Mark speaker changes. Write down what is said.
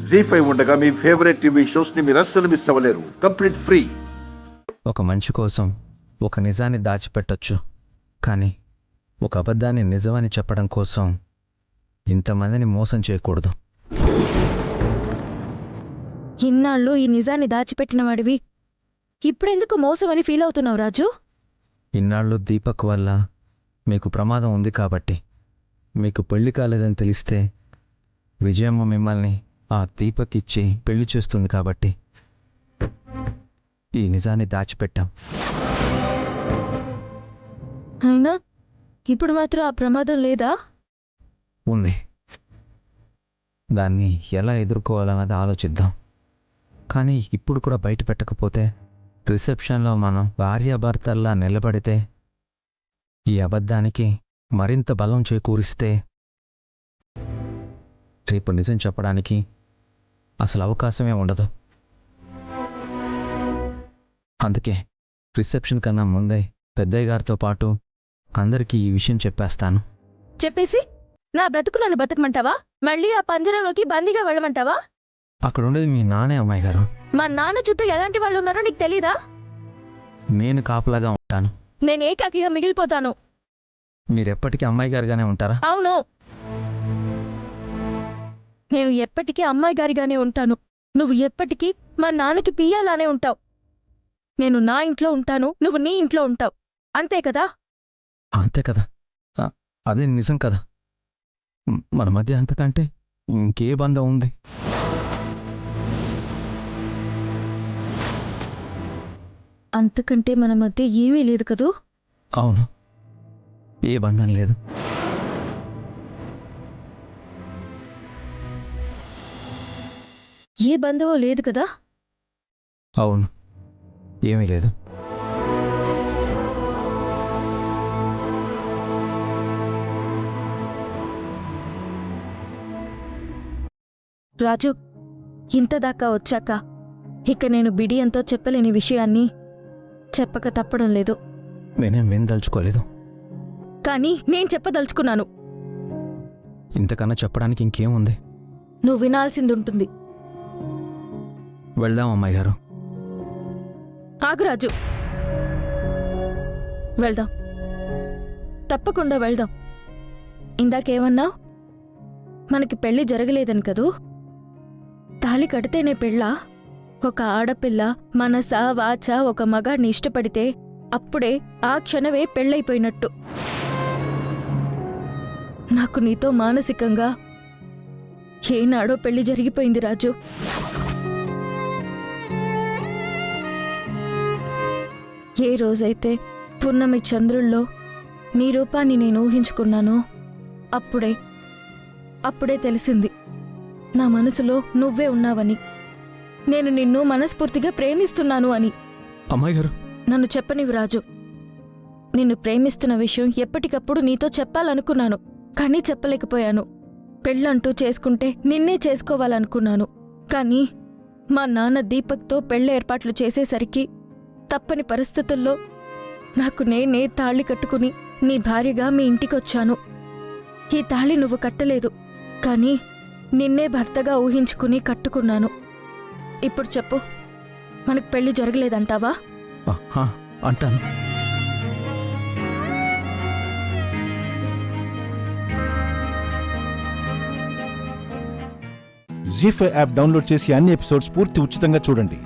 Speaker 1: జీ5 ఉండగా మీ favourite TV shows ని మీరు అస్సలు మిస్ అవ్వలేరు. Complete free.
Speaker 2: ఒక మనిషి కోసం ఒక నిజాన్ని దాచిపెట్టొచ్చు, కానీ ఒక అబద్ధాన్ని నిజమని చెప్పడం కోసం ఇంతమందిని మోసం చేయకూడదు.
Speaker 3: ఇన్నాళ్ళు ఈ నిజాన్ని దాచిపెట్టిన వాడివి ఇప్పుడెందుకు మోసం అని ఫీల్ అవుతున్నావు రాజు?
Speaker 2: ఇన్నాళ్ళు దీపక్ వల్ల మీకు ప్రమాదం ఉంది కాబట్టి, మీకు పెళ్లి కాలేదని తెలిస్తే విజయమ్మ మిమ్మల్ని ఆ దీపక్ ఇచ్చి పెళ్లి చేస్తుంది కాబట్టి ఈ నిజాన్ని దాచిపెట్టాం.
Speaker 3: అయినా ఇప్పుడు మాత్రం ఆ ప్రమాదం లేదా?
Speaker 2: ఉంది. దాన్ని ఎలా ఎదుర్కోవాలన్నది ఆలోచిద్దాం. కానీ ఇప్పుడు కూడా బయట పెట్టకపోతే, రిసెప్షన్లో మనం భార్యాభర్తల్లా నిలబడితే, ఈ అబద్ధానికి మరింత బలం చేకూరిస్తే రేపు నిజం చెప్పడానికి అసలు అవకాశమే ఉండదు. అందుకే రిసెప్షన్ కన్నా ముందే పెద్దయ్య గారితో పాటు అందరికీ ఈ విషయం చెప్పేస్తాను.
Speaker 3: చెప్పేసి నా బ్రతుకు నన్ను బతకమంటావా? మళ్ళీ ఆ పంజరంలోకి బందీగా వెళ్ళమంటావా?
Speaker 2: అక్కడ ఉండేది మీ నానే అమ్మాయి గారు.
Speaker 3: మా నాన్న చుట్టూ ఎలాంటి వాళ్ళు ఉన్నారో నీకు తెలీదా?
Speaker 2: నేను కాపలాగా ఉంటాను.
Speaker 3: నేను ఏకాకిగా మిగిలిపోతాను.
Speaker 2: మీరెప్పటికీ అమ్మాయి గారుగానే ఉంటారా?
Speaker 3: అవును, నేను ఎప్పటికీ అమ్మాయి గారిగానే ఉంటాను. నువ్వు ఎప్పటికీ మా నాన్నకి పియ్యాలానే ఉంటావు. నేను నా ఇంట్లో ఉంటాను, నువ్వు నీ ఇంట్లో ఉంటావు. అంతే కదా?
Speaker 2: అంతే కదా. అదే నిజం కదా. మన మధ్య అంతకంటే ఇంకే బంధం ఉంది?
Speaker 3: అంతకంటే మన మధ్య ఏమీ లేదు కదూ?
Speaker 2: అవును, ఏ బంధం లేదు.
Speaker 3: ఏ బంధమో లేదు కదా?
Speaker 2: అవును, ఏమీ లేదు.
Speaker 3: రాజు, ఇంతదాకా వచ్చాక ఇక నేను బిడియంతో చెప్పలేని విషయాన్ని చెప్పక తప్పడం లేదు.
Speaker 2: నేనేం వినదలుచుకోలేదు.
Speaker 3: కానీ నేను చెప్పదలుచుకున్నాను.
Speaker 2: ఇంతకన్నా చెప్పడానికి ఇంకేముంది?
Speaker 3: నువ్వు వినాల్సింది ఉంటుంది.
Speaker 2: వెళ్దాం అమ్మాయి గారు.
Speaker 3: ఆగు రాజు, వెళ్దాం. తప్పకుండా వెళ్దాం. ఇందాకేమన్నావు? మనకి పెళ్లి జరగలేదని కదూ? తాళి కడితేనే పెళ్ళా? ఒక ఆడపిల్ల మనస వాచ ఒక మగాడిని ఇష్టపడితే అప్పుడే ఆ క్షణమే పెళ్ళైపోయినట్టు. నాకు నీతో మానసికంగా ఏనాడో పెళ్లి జరిగిపోయింది రాజు. ఏ రోజైతే పున్నమి చంద్రుల్లో నీ రూపాన్ని నేను ఊహించుకున్నానో అప్పుడే తెలిసింది నా మనసులో నువ్వే ఉన్నావని. నేను నిన్ను మనస్ఫూర్తిగా ప్రేమిస్తున్నాను అని.
Speaker 2: అమ్మాయి గారు,
Speaker 3: నన్ను చెప్పనివి రాజు. నిన్ను ప్రేమిస్తున్న విషయం ఎప్పటికప్పుడు నీతో చెప్పాలనుకున్నాను, కానీ చెప్పలేకపోయాను. పెళ్ళంటూ చేసుకుంటే నిన్నే చేసుకోవాలనుకున్నాను. కానీ మా నాన్న దీపక్తో పెళ్ళి ఏర్పాట్లు చేసేసరికి తప్పని పరిస్థితుల్లో నాకు నేనే తాళి కట్టుకుని నీ భార్యగా మీ ఇంటికొచ్చాను. ఈ తాళి నువ్వు కట్టలేదు, కానీ నిన్నే భర్తగా ఊహించుకుని కట్టుకున్నాను. ఇప్పుడు చెప్పు, మనకు పెళ్లి జరగలేదంటావా?
Speaker 2: అంటాను.
Speaker 4: జీ5 యాప్ డౌన్లోడ్ చేసి అన్ని ఎపిసోడ్స్ పూర్తి ఉచితంగా చూడండి.